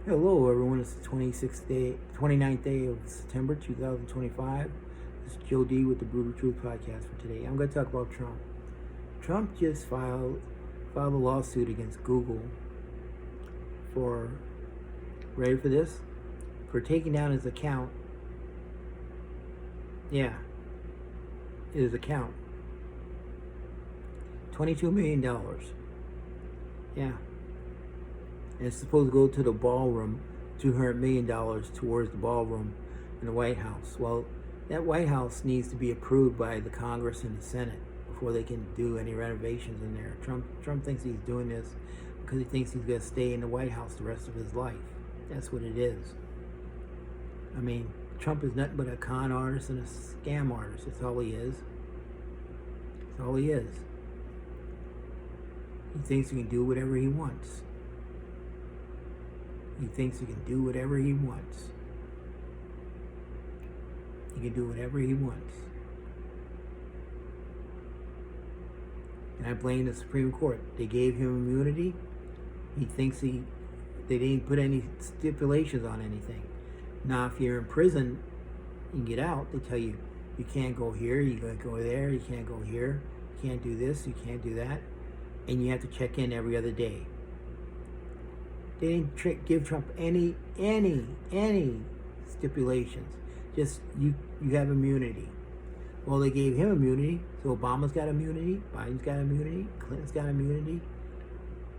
Hello everyone, it's the 29th day of September 2025. This is Joe D with the Brutal Truth Podcast for today. I'm going to talk about Trump. Trump just filed a lawsuit against Google for, ready for this? For taking down his account. Yeah, his account. $22 million. Yeah. And it's supposed to go to the ballroom, $200 million towards the ballroom in the White House. Well, that White House needs to be approved by the Congress and the Senate before they can do any renovations in there. Trump thinks he's doing this because he thinks he's going to stay in the White House the rest of his life. That's what it is. I mean, Trump is nothing but a con artist and a scam artist. That's all he is. That's all he is. He thinks he can do whatever he wants. He thinks he can do whatever he wants. He can do whatever he wants. And I blame the Supreme Court. They gave him immunity. He thinks they didn't put any stipulations on anything. Now, if you're in prison, you can get out. They tell you, you can't go here, you can't go there, you can't go here, you can't do this, you can't do that. And you have to check in every other day. They didn't give Trump any stipulations. Just you have immunity. Well, they gave him immunity, so Obama's got immunity, Biden's got immunity, Clinton's got immunity,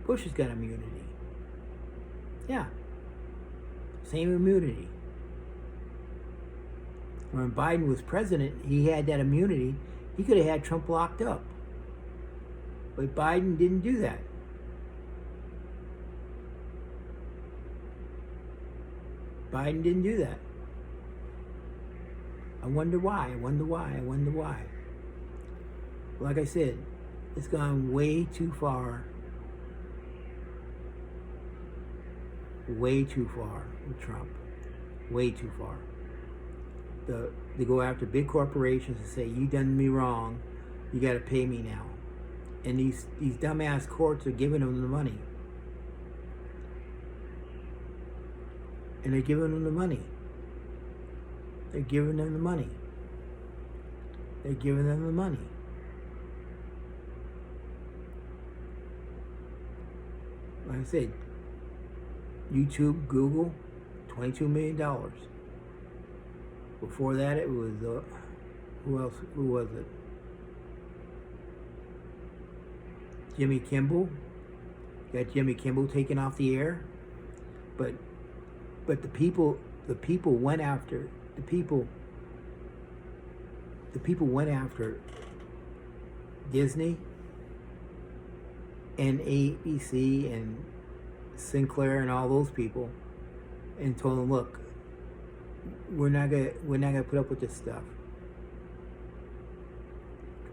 Bush has got immunity. Yeah, same immunity. When Biden was president, he had that immunity. He could have had Trump locked up. But Biden didn't do that. Biden didn't do that. I wonder why. Like I said, it's gone way too far. Way too far with Trump. Way too far. They go after big corporations and say, you done me wrong, you got to pay me now. And these dumbass courts are giving them the money. And they're giving them the money. They're giving them the money. They're giving them the money. Like I said, YouTube, Google, $22 million. Before that, it was, who else? Who was it? Jimmy Kimmel. Got Jimmy Kimmel taken off the air. But the people went after the people went after Disney and ABC and Sinclair and all those people and told them, look, we're not gonna put up with this stuff.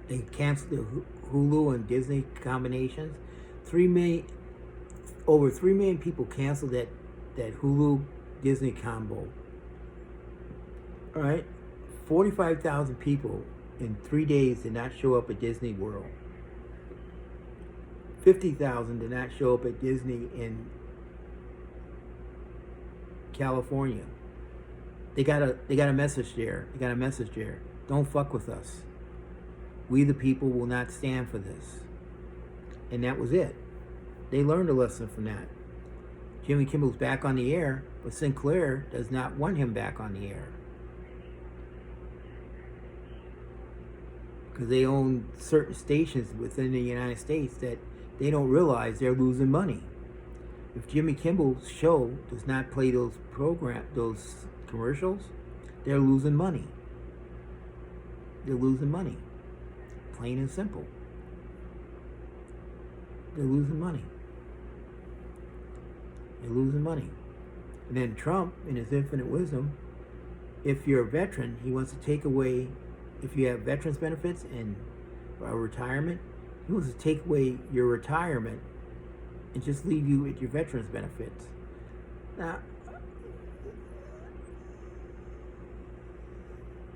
They canceled the Hulu and Disney combinations. Over 3 million people canceled that Hulu Disney combo. All right, 45,000 people in 3 days did not show up at Disney World. 50,000 did not show up at Disney in California. They got a message there. Don't fuck with us. We the people will not stand for this. And that was it. They learned a lesson from that. Jimmy Kimmel's back on the air, but Sinclair does not want him back on the air. Because they own certain stations within the United States that they don't realize they're losing money. If Jimmy Kimmel's show does not play those commercials, they're losing money. They're losing money. Plain and simple. They're losing money. They're losing money. And then Trump, in his infinite wisdom, if you're a veteran, he wants to take away, if you have veterans benefits and retirement, he wants to take away your retirement and just leave you with your veterans benefits. Now,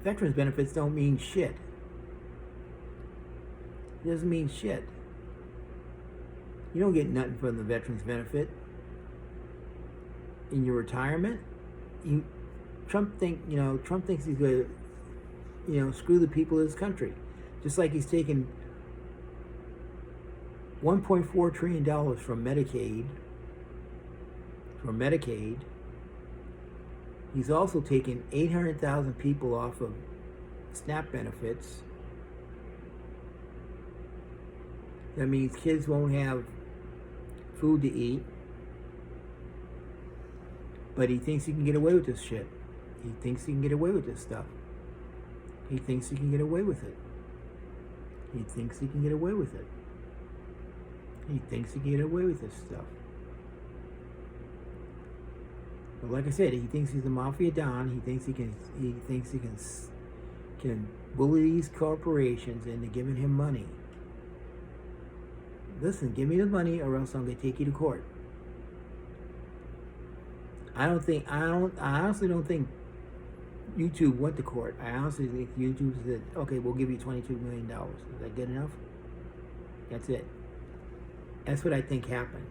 veterans benefits don't mean shit. It doesn't mean shit. You don't get nothing from the veterans benefit. in your retirement, Trump thinks he's going to, screw the people of this country. Just like he's taken $1.4 trillion from Medicaid. He's also taken 800,000 people off of SNAP benefits. That means kids won't have food to eat. But he thinks he can get away with this shit. He thinks he can get away with this stuff. He thinks he can get away with it. He thinks he can get away with it. He thinks he can get away with this stuff. But like I said, he thinks he's a Mafia Don. He thinks he can bully these corporations into giving him money. Listen, give me the money or else I'm going to take you to court. I honestly don't think YouTube went to court. I honestly think YouTube said, okay, we'll give you $22 million. Is that good enough? That's it. That's what I think happened.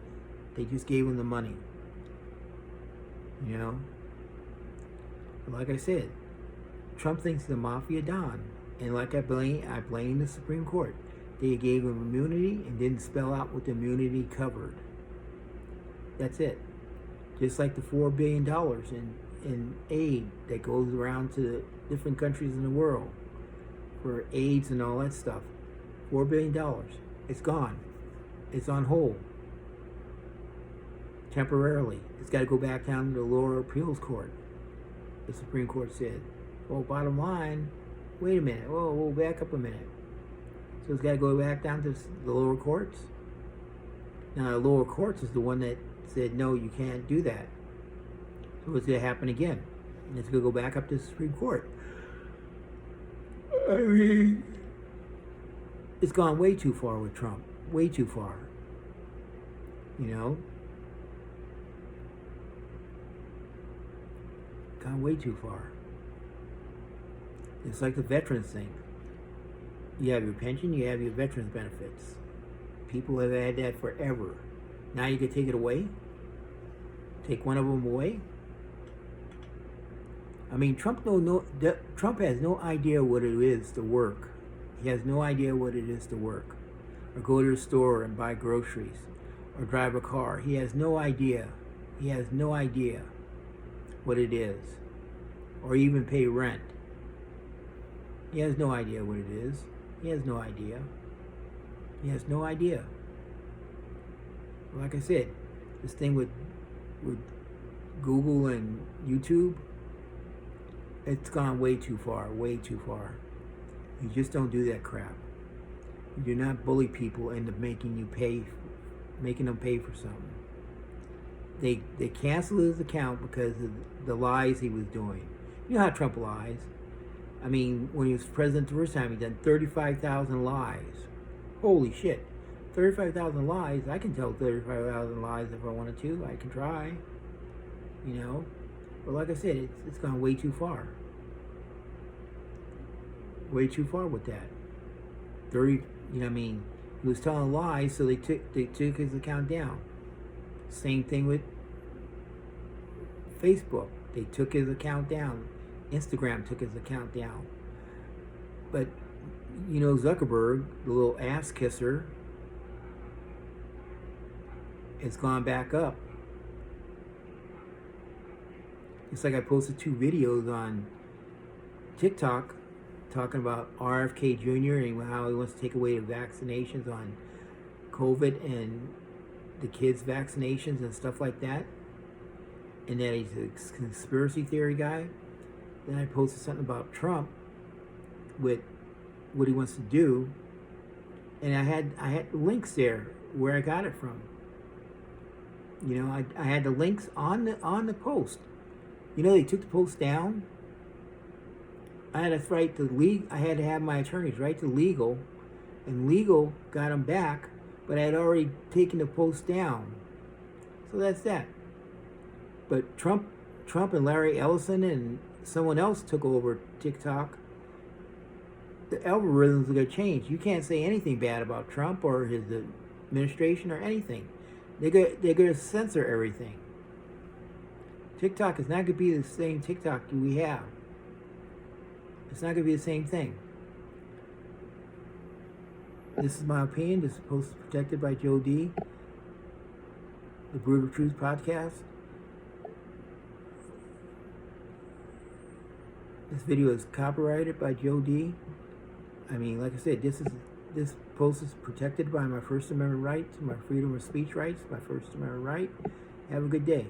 They just gave him the money. But like I said, Trump thinks the Mafia Don. And like I blame the Supreme Court. They gave him immunity and didn't spell out what the immunity covered. That's it. Just like the $4 billion in aid that goes around to different countries in the world for AIDS and all that stuff. $4 billion. It's gone. It's on hold. Temporarily. It's got to go back down to the lower appeals court. The Supreme Court said. Well, bottom line, wait a minute. Oh, we'll back up a minute. So it's got to go back down to the lower courts. Now, the lower courts is the one that said, no, you can't do that. So it's going to happen again. And it's going to go back up to the Supreme Court. I mean, it's gone way too far with Trump. Way too far. Gone way too far. It's like the veterans thing. You have your pension, you have your veterans benefits. People have had that forever. Now you can take it away? Take one of them away? I mean, Trump has no idea what it is to work. He has no idea what it is to work. Or go to the store and buy groceries. Or drive a car. He has no idea. He has no idea what it is. Or even pay rent. He has no idea what it is. He has no idea. He has no idea. Like I said, this thing with Google and YouTube, it's gone way too far, way too far. You just don't do that crap. You do not bully people into making them pay for something. They canceled his account because of the lies he was doing. You know how Trump lies. I mean, when he was president the first time, he done 35,000 lies. Holy shit. 35,000 lies. I can tell 35,000 lies if I wanted to. I can try. But like I said, it's gone way too far. Way too far with that. He was telling lies, so they took his account down. Same thing with Facebook. They took his account down. Instagram took his account down. But, Zuckerberg, the little ass kisser, it's gone back up. It's like I posted 2 videos on TikTok talking about RFK Jr. and how he wants to take away the vaccinations on COVID and the kids' vaccinations and stuff like that. And that he's a conspiracy theory guy. Then I posted something about Trump with what he wants to do. And I had links there where I got it from. I had the links on the post. They took the post down. I had to have my attorneys write to legal, and legal got them back, but I had already taken the post down. So that's that. But Trump and Larry Ellison and someone else took over TikTok. The algorithms are going to change. You can't say anything bad about Trump or his administration or anything. They're going to censor everything. TikTok is not going to be the same TikTok we have. It's not going to be the same thing. This is my opinion. This is posted protected by Joe D. The Brutal Truth Podcast. This video is copyrighted by Joe D. I mean, like I said, this post is protected by my First Amendment rights, my freedom of speech rights, my First Amendment right. Have a good day.